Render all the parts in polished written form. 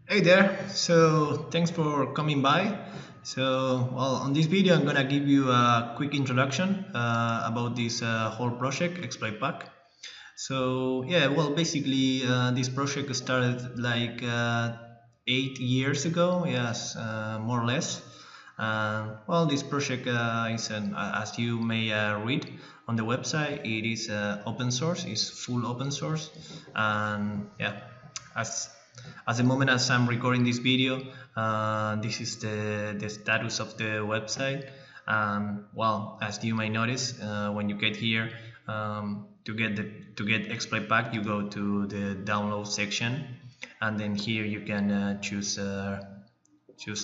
Hey there, so thanks for coming by. Well, on this video, I'm gonna give you a quick introduction about this whole project, Exploit Pack. Basically, this project started like 8 years ago, yes, more or less. This project as you may read on the website, it is open source, it's full open source, and yeah, as the moment as I'm recording this video, this is the status of the website. As you may notice, when you get here, to get exploit pack, you go to the download section, and then here you can choose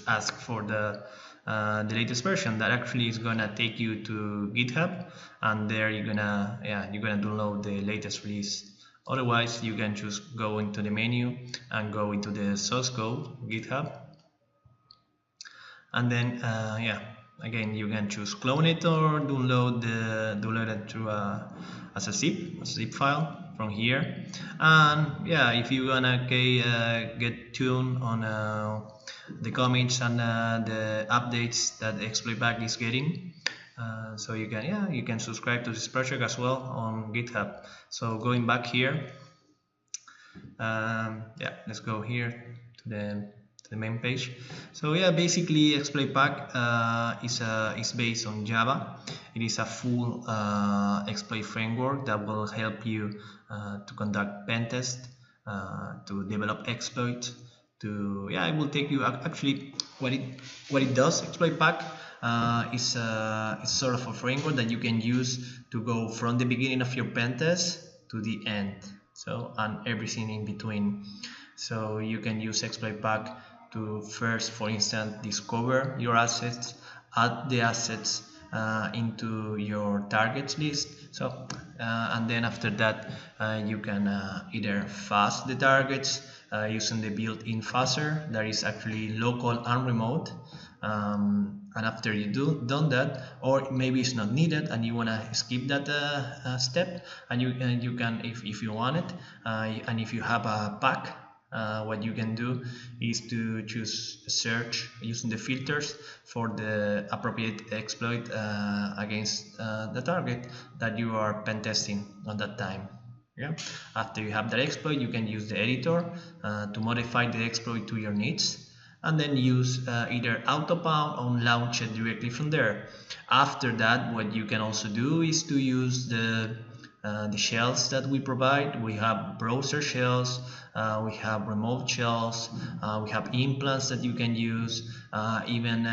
ask for the latest version. That actually is gonna take you to GitHub, and there you're gonna download the latest release. Otherwise, you can just go into the menu and go into the source code GitHub, and then again you can choose clone it or download it through as a zip file from here. And yeah, if you wanna get tuned on the commits and the updates that exploit pack is getting, so you can subscribe to this project as well on GitHub. So going back here, let's go here to the main page. So yeah, basically exploit pack is based on Java. It is a full exploit framework that will help you to conduct pen tests, to develop exploits. It will take you actually what it does. Exploit pack is sort of a framework that you can use to go from the beginning of your pen test to the end, and everything in between. So you can use exploit pack to first, for instance, discover your assets, add the assets into your targets list. And then after that, you can either fuzz the targets using the built-in fuzzer that is actually local and remote. And after you done that, or maybe it's not needed and you want to skip that step, and you can, if you want it, and if you have a pack, what you can do is to choose search using the filters for the appropriate exploit against the target that you are pen testing at that time. Yeah. After you have that exploit, you can use the editor to modify the exploit to your needs, and then use either autopound or launch it directly from there. After that, what you can also do is to use the shells that we provide. We have browser shells, we have remote shells, we have implants that you can use, even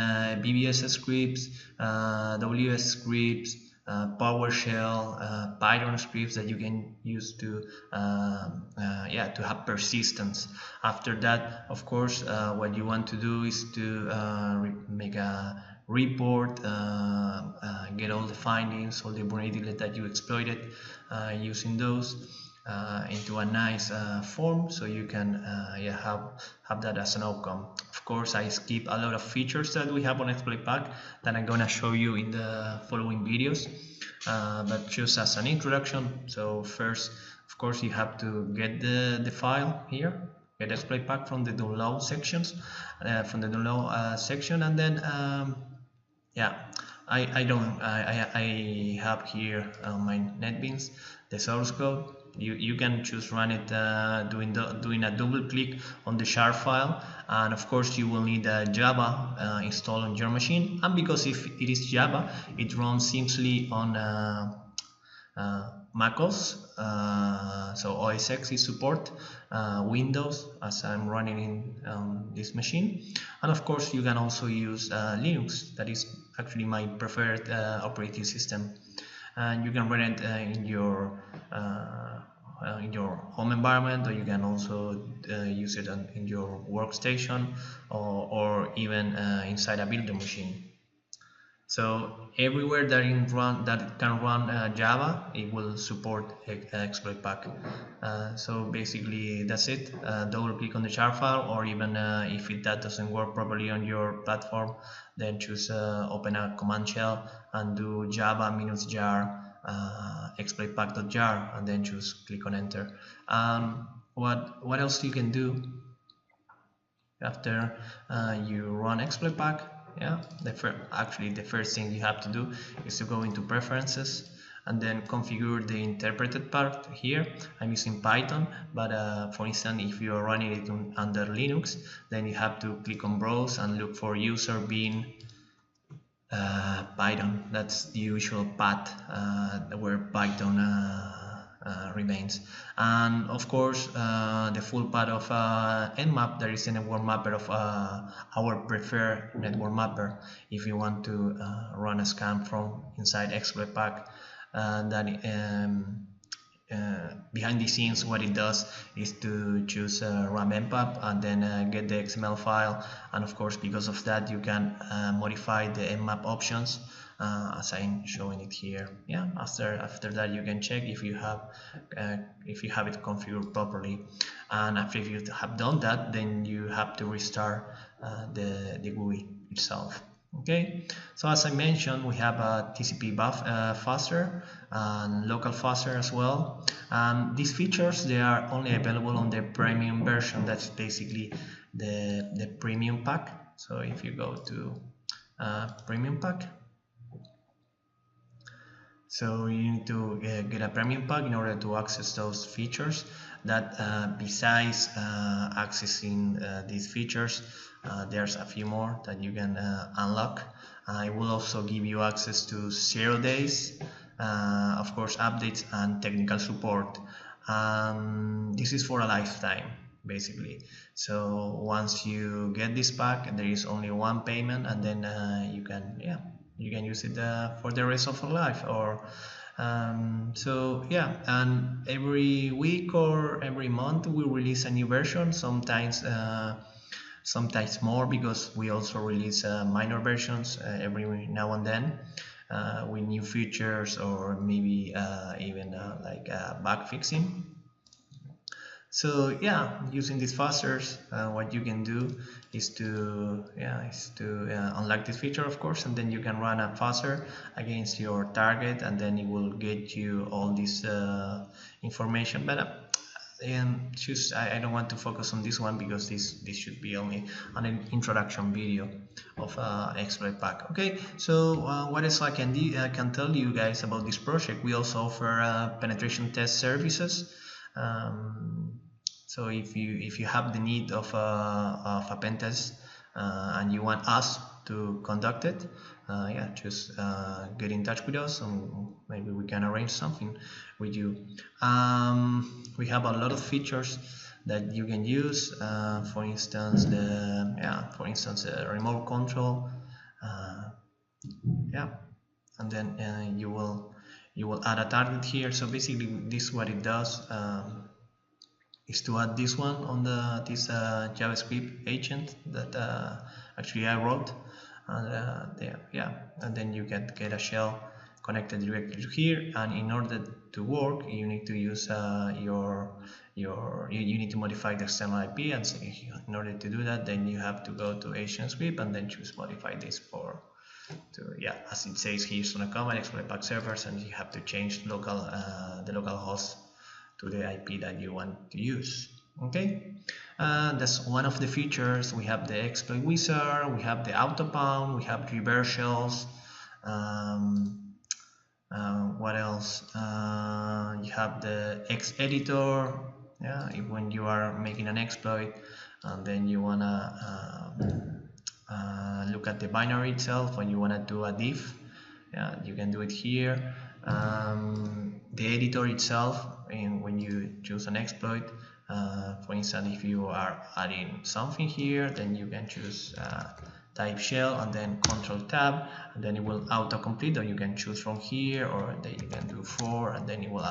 BBS scripts, WS scripts, PowerShell, Python scripts that you can use to have persistence. After that, of course, what you want to do is to make a report, get all the findings, all the vulnerabilities that you exploited, using those into a nice form, so you can have that as an outcome. Of course, I skip a lot of features that we have on exploit pack that I'm gonna show you in the following videos, but just as an introduction. So first, of course, you have to get the file here, get exploit pack from the download sections, section, and then I have here on my NetBeans the source code. You can choose run it doing a double click on the shard file, and of course you will need Java installed on your machine. And because if it is Java, it runs seamlessly on macOS, so OS X is support, Windows, as I'm running in this machine, and of course you can also use Linux. That is actually my preferred operating system, and you can run it in your home environment, or you can also use it in your workstation, or even inside a builder machine. So everywhere that can run Java, it will support exploit pack. So basically that's it. Double click on the jar file, or even if that doesn't work properly on your platform, then choose open a command shell and do java -jar exploit pack.jar, and then choose click on enter. What else you can do After you run exploit pack, yeah, actually the first thing you have to do is to go into preferences and then configure the interpreted part. Here I'm using Python, but for instance, if you are running it under Linux, then you have to click on browse and look for user bin Python. That's the usual path where Python remains. And of course, the full path of Nmap, there is a network mapper of our preferred network mapper. If you want to run a scan from inside exploit pack, behind the scenes, what it does is to choose RAM npap and then get the XML file, and of course because of that you can modify the nmap options as I'm showing it here. Yeah, after that you can check if you have it configured properly, and after you have done that, then you have to restart the GUI itself. Okay, so as I mentioned, we have a TCP fuzzer and local fuzzer as well. These features, they are only available on the premium version. That's basically the premium pack. So if you go to premium pack, so you need to get a premium pack in order to access those features. That besides accessing these features, there's a few more that you can unlock. It will also give you access to 0 days, of course, updates and technical support. This is for a lifetime, basically. So once you get this pack, there is only one payment, and then you can use it for the rest of your life. Or so yeah, and every week or every month we release a new version. Sometimes more, because we also release minor versions every now and then with new features, or maybe even like bug fixing. So yeah, using these fuzzers, what you can do is to unlock this feature, of course, and then you can run a fuzzer against your target, and then it will get you all this information. But I don't want to focus on this one, because this should be only an introduction video of exploit pack. Okay, so what else I can tell you guys about this project? We also offer penetration test services. So if you have the need of a pen test and you want us to conduct it, yeah, just get in touch with us, and maybe we can arrange something with you. We have a lot of features that you can use. For instance, remote control. Yeah, and then you will add a target here. So basically, this what it does. Is to add this one on this JavaScript agent that actually I wrote, and and then you get a shell connected directly to here. And in order to work, you need to use you need to modify the external IP, and so in order to do that, then you have to go to AsianScript and then choose modify this as it says here on the command exploit pack servers, and you have to change the local host to the IP that you want to use. Okay, that's one of the features. We have the exploit wizard, we have the autopound, we have reverse shells. What else? You have the X editor. Yeah, when you are making an exploit and then you wanna look at the binary itself, when you wanna do a diff, yeah, you can do it here. The editor itself, and when you choose an exploit, for instance, if you are adding something here, then you can choose type shell and then control tab, and then it will autocomplete, or you can choose from here, or then you can do 4, and then it will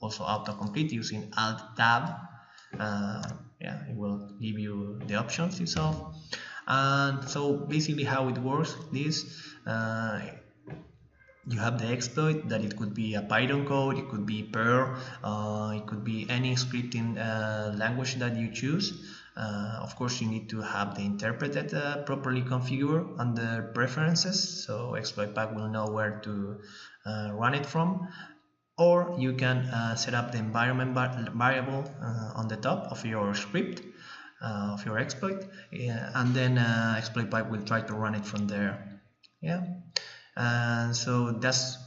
also autocomplete using alt tab. Yeah, it will give you the options itself. And so basically how it works is you have the exploit, that it could be a Python code, it could be Perl, it could be any scripting language that you choose. Of course, you need to have the interpreted properly configured under preferences, so exploit pack will know where to run it from. Or you can set up the environment variable on the top of your script. of your exploit, and then exploit pipe will try to run it from there. Yeah, and so that's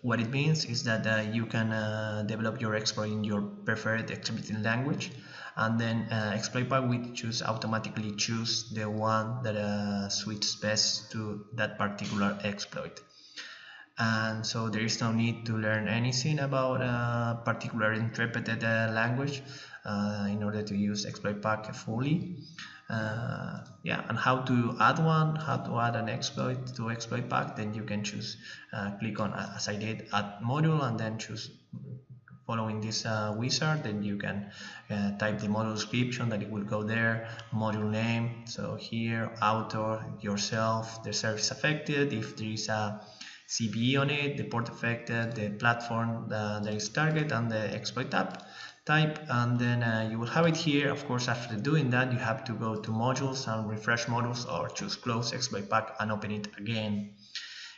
what it means, is that you can develop your exploit in your preferred scripting language, and then exploit pipe will automatically choose the one that suits best to that particular exploit. And so there is no need to learn anything about a particular interpreted language in order to use exploit pack fully. Yeah, and how to add an exploit to exploit pack, then you can choose, click on, as I did, add module, and then choose, following this wizard, then you can type the module description that it will go there, module name, so here, author, yourself, the service affected, if there is a CVE on it, the port affected, the platform that is target, and the exploit type, and then you will have it here. Of course, after doing that, you have to go to modules and refresh modules, or choose close exploit pack and open it again.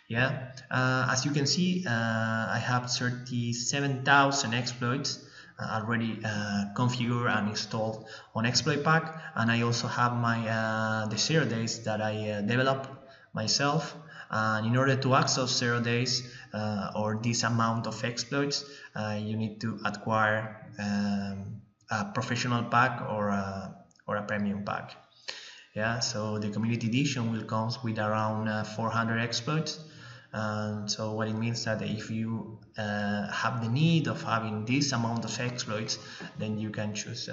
Yeah, as you can see, I have 37,000 exploits already configured and installed on exploit pack, and I also have my the 0 days that I developed myself. And in order to access 0 days or this amount of exploits, you need to acquire a professional pack or a premium pack. Yeah, so the community edition will come with around 400 exploits. And so what it means that if you have the need of having this amount of exploits, then you can choose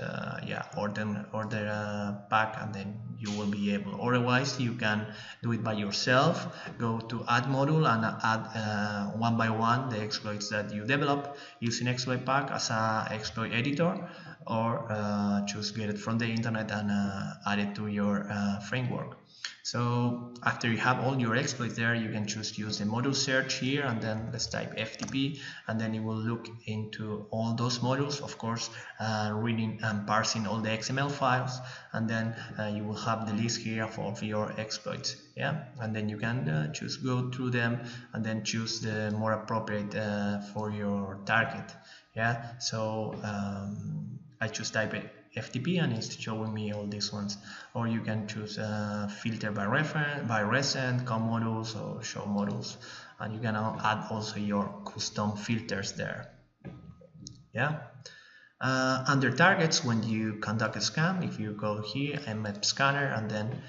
order a pack, and then you will be able. Otherwise, you can do it by yourself, go to add module and add one by one the exploits that you develop using exploit pack as a exploit editor, or choose get it from the internet and add it to your framework. So after you have all your exploits there, you can choose to use the module search here, and then let's type FTP, and then it will look into all those modules, of course, reading and parsing all the XML files, and then you will have the list here of your exploits. Yeah, and then you can choose go through them, and then choose the more appropriate for your target. Yeah, so I choose type it FTP, and it's showing me all these ones. Or you can choose filter by reference, by recent, com modules, or show modules, and you can add also your custom filters there. Yeah. Under targets, when you conduct a scan, if you go here, mmap scanner, and then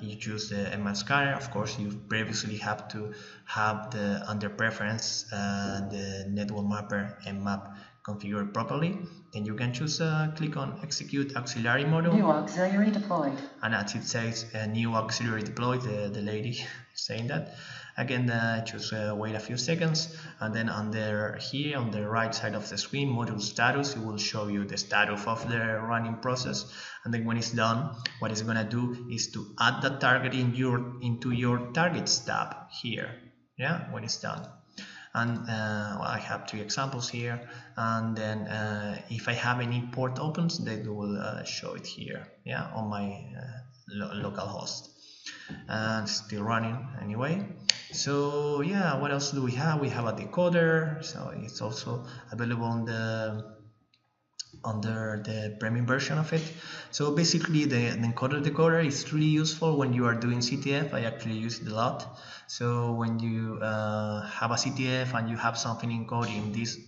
you choose the mmap scanner, of course you previously have to have the under preference the network mapper mmap configured properly. Then you can choose click on execute auxiliary module. New auxiliary deployed. And as it says, new auxiliary deployed, the lady saying that. Again, choose wait a few seconds, and then under here on the right side of the screen, module status, it will show you the status of the running process. And then when it's done, what it's gonna do is to add the target into your targets tab here. Yeah, when it's done. And well, I have 3 examples here, and then if I have any port opens, they will show it here, yeah, on my local host. And still running anyway. So yeah, what else do we have? We have a decoder, so it's also available on the under the premium version of it. So basically the encoder decoder is really useful when you are doing CTF. I actually use it a lot. So when you have a CTF and you have something encoded in this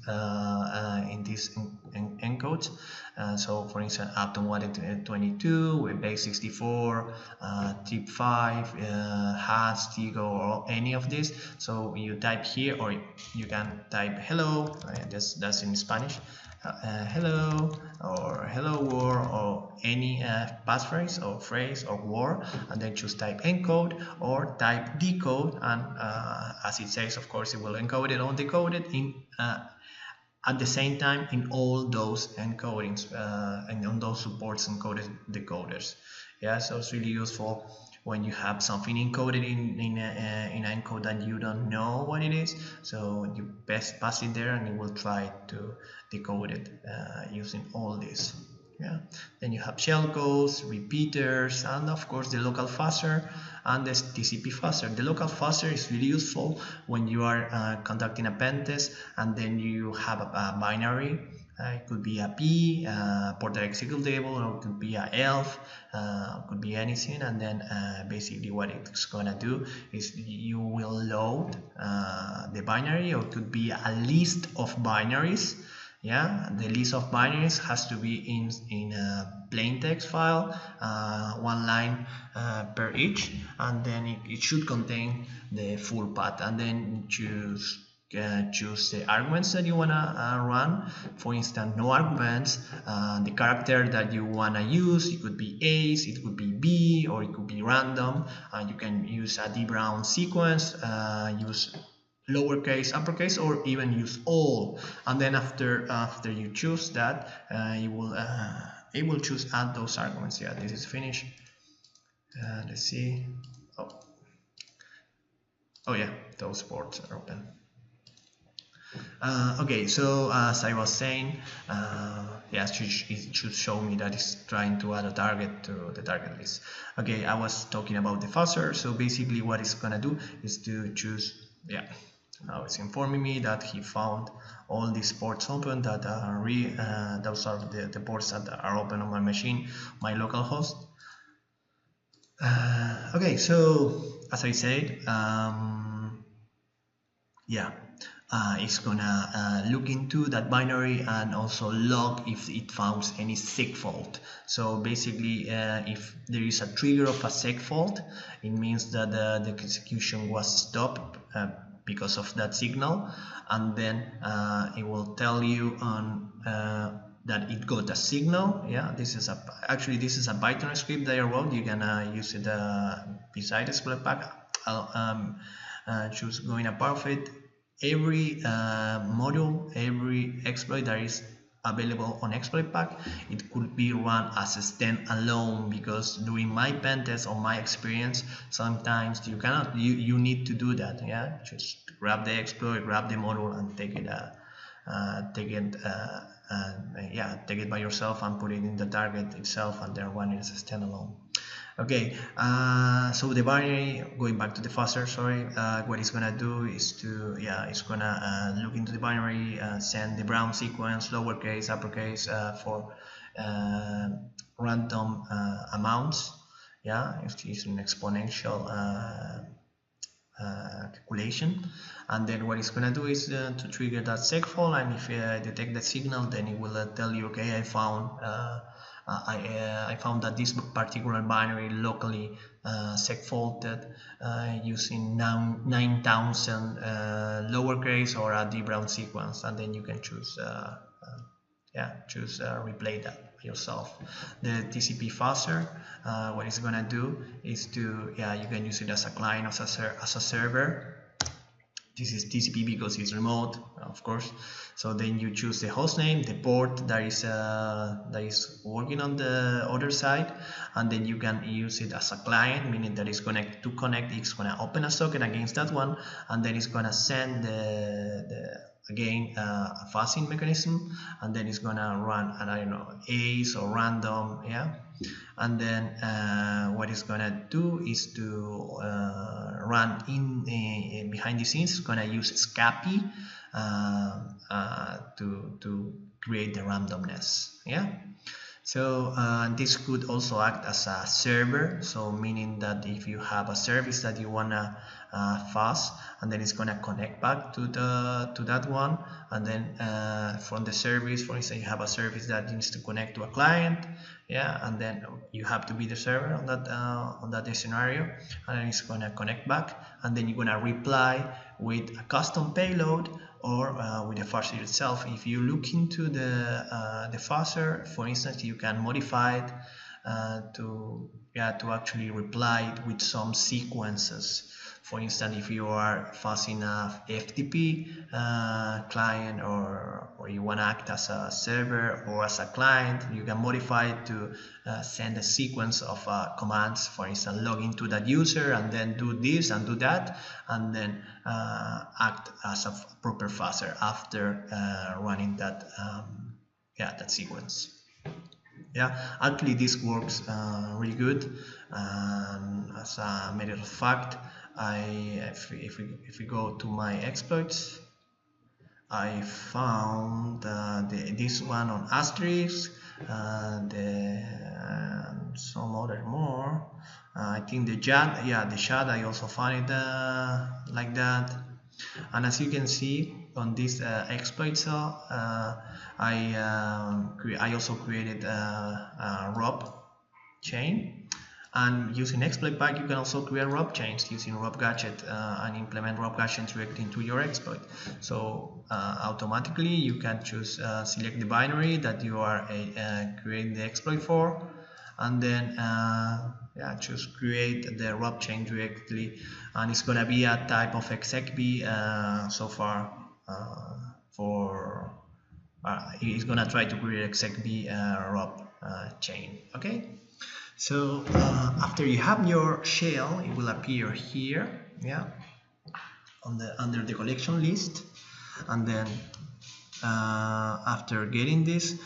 encodes, so for instance up to 122 with base 64, tip 5, hash, Tigo, or any of this. So you type here, or you can type hello, that's in Spanish. Hello, or hello world, or any passphrase or phrase or word, and then choose type encode or type decode, and as it says, of course, it will encode it or decode it in at the same time in all those encodings and on those supports encoded decoders. Yeah, so it's really useful when you have something encoded in an encode and you don't know what it is, so you best pass it there and it will try to decode it using all this. Yeah. Then you have shellcodes, repeaters, and of course the local fuzzer and the TCP fuzzer. The local fuzzer is really useful when you are conducting a pen test and then you have a binary It could be a P, porter executable, or it could be a ELF, could be anything. And then basically what it's gonna do is you will load the binary, or it could be a list of binaries. Yeah, the list of binaries has to be in a plain text file, one line per each, and then it should contain the full path. And then choose the arguments that you wanna run. For instance, no arguments. The character that you wanna use, it could be A's, it could be B, or it could be random. You can use a D Brown sequence, use lowercase, uppercase, or even use all. And then after you choose that, it will choose add those arguments. Yeah, this is finished. Let's see. Oh yeah, those ports are open. Okay, so as I was saying, yeah, it should show me that it's trying to add a target to the target list. Okay, I was talking about the fuzzer. So basically what it's gonna do is to choose, yeah, now it's informing me that he found all these ports open that are those are the ports that are open on my machine, my local host. Okay, so as I said, yeah, it's gonna look into that binary and also log if it found any seg fault. So basically, if there is a trigger of a seg fault, it means that the execution was stopped because of that signal, and then it will tell you on that it got a signal. Yeah, this is a Python script that I wrote. You can use it beside Exploitation. I'll choose going apart of it. Every module, every exploit that is available on Exploitation, it could be run as a standalone, because during my pen test, or my experience, sometimes you cannot, you need to do that. Yeah, just grab the exploit, grab the module, and take it take it by yourself and put it in the target itself, and then run it as a standalone. Okay, so the binary, going back to the fuzzer, sorry, what it's gonna do is to, it's gonna look into the binary, send the Brown sequence, lowercase, uppercase, for random amounts. Yeah, it's an exponential calculation, and then what it's gonna do is to trigger that seg fault, and if I detect the signal, then it will tell you, okay, I found I found that this particular binary locally seg faulted using 9,000 lowercase or a D Brown sequence, and then you can choose replay that yourself. The TCP fuzzer, what it's gonna do is to, you can use it as a client, as a server. This is TCP because it's remote, of course. So then you choose the host name, the port that is working on the other side, and then you can use it as a client, meaning that it's gonna it's gonna open a socket against that one, and then it's gonna send again a fuzzing mechanism, and then it's gonna run, and I don't know, A's or random, and then what it's gonna do is to run in behind the scenes. It's gonna use Scapy to create the randomness. So this could also act as a server, so meaning that if you have a service that you wanna fuzz, and then it's gonna connect back to that one, and then from the service, for instance, you have a service that needs to connect to a client, and then you have to be the server on that scenario, and then it's gonna connect back, and then you're gonna reply with a custom payload or with the fuzzer itself. If you look into the fuzzer, for instance, you can modify it to actually reply with some sequences. For instance, if you are fuzzing a FTP client, or you want to act as a server or as a client, you can modify it to send a sequence of commands. For instance, log into that user and then do this and do that, and then act as a proper fuzzer after running that that sequence. Actually this works really good. As a matter of fact, if we go to my exploits, I found this one on asterisk, some other more. I think the JAD, yeah, the SHAD, I also found it like that. And as you can see on this exploit cell, I also created a ROP chain. And using exploit pack, you can also create ROP chains using ROP gadget and implement ROP gadgets directly into your exploit. So automatically you can choose select the binary that you are creating the exploit for, and then yeah, choose create the ROP chain directly, and it's gonna be a type of execb so far it's gonna try to create execb ROP chain. Okay. So after you have your shell, it will appear here, yeah, on the under the collection list, and then after getting this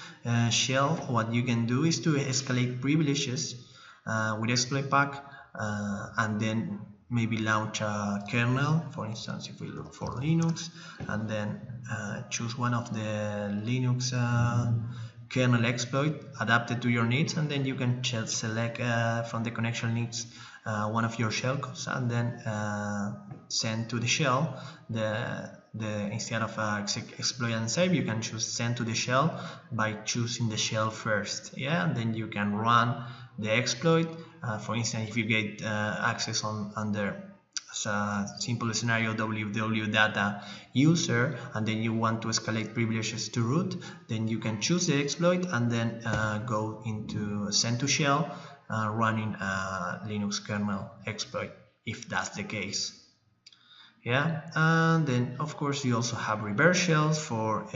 shell, what you can do is to escalate privileges with exploit pack, and then maybe launch a kernel. For instance, if we look for Linux, and then choose one of the Linux kernel exploit adapted to your needs, and then you can select from the connection needs one of your shell codes, and then send to the shell instead of exploit and save, you can choose send to the shell by choosing the shell first, yeah, and then you can run the exploit. For instance, if you get access under as a simple scenario www data user, and then you want to escalate privileges to root, then you can choose the exploit and then go into send to shell running a Linux kernel exploit if that's the case. Yeah, and then of course you also have reverse shells for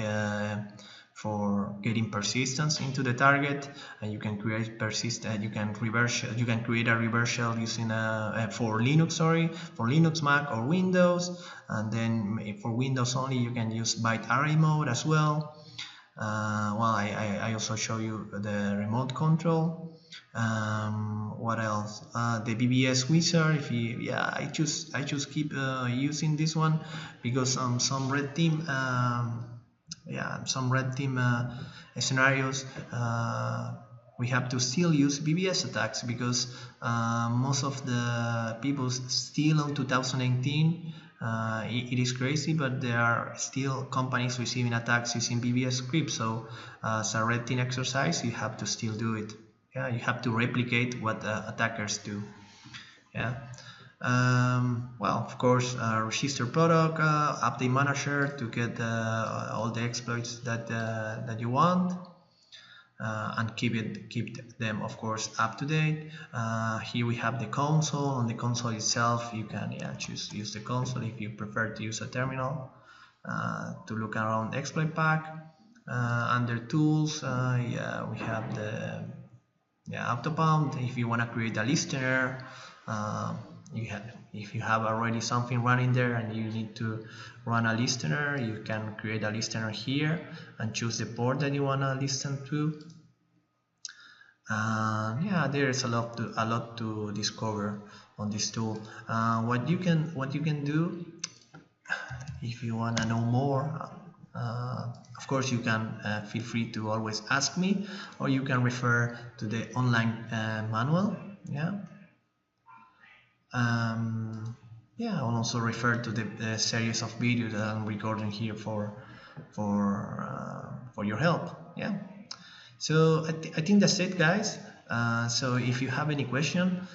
getting persistence into the target, and you can create you can create a reverse shell using for Linux, Mac, or Windows, and then for Windows only you can use byte array mode as well. Well, I also show you the remote control. What else? The BBS wizard. I choose keep using this one because some red team scenarios we have to still use BBS attacks because most of the people still on 2018 it is crazy, but there are still companies receiving attacks using BBS scripts. So as a red team exercise, you have to still do it. Yeah, you have to replicate what attackers do. Yeah. Well, of course, register product, update manager to get all the exploits that you want, and keep them, of course, up to date. Here we have the console. On the console itself, you can use the console if you prefer to use a terminal to look around exploit pack. Under tools, we have the Autopump. If you want to create a listener, if you have already something running there and you need to run a listener, you can create a listener here and choose the port that you want to listen to. Yeah, there is a lot to discover on this tool. What you can do if you want to know more, of course you can feel free to always ask me, or you can refer to the online manual. I'll also refer to the series of videos that I'm recording here for your help. Yeah, so I think that's it, guys. So if you have any question,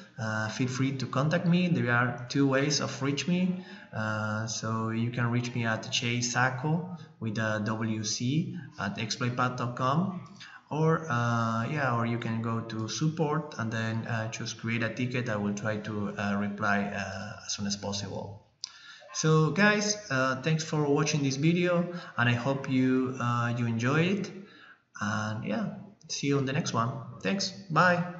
feel free to contact me. There are two ways of reach me. So you can reach me at Sacco with a WC at exploitpath.com, or you can go to support and then choose create a ticket. I will try to reply as soon as possible. So guys, thanks for watching this video, and I hope you enjoy it. And yeah, see you on the next one. Thanks. Bye.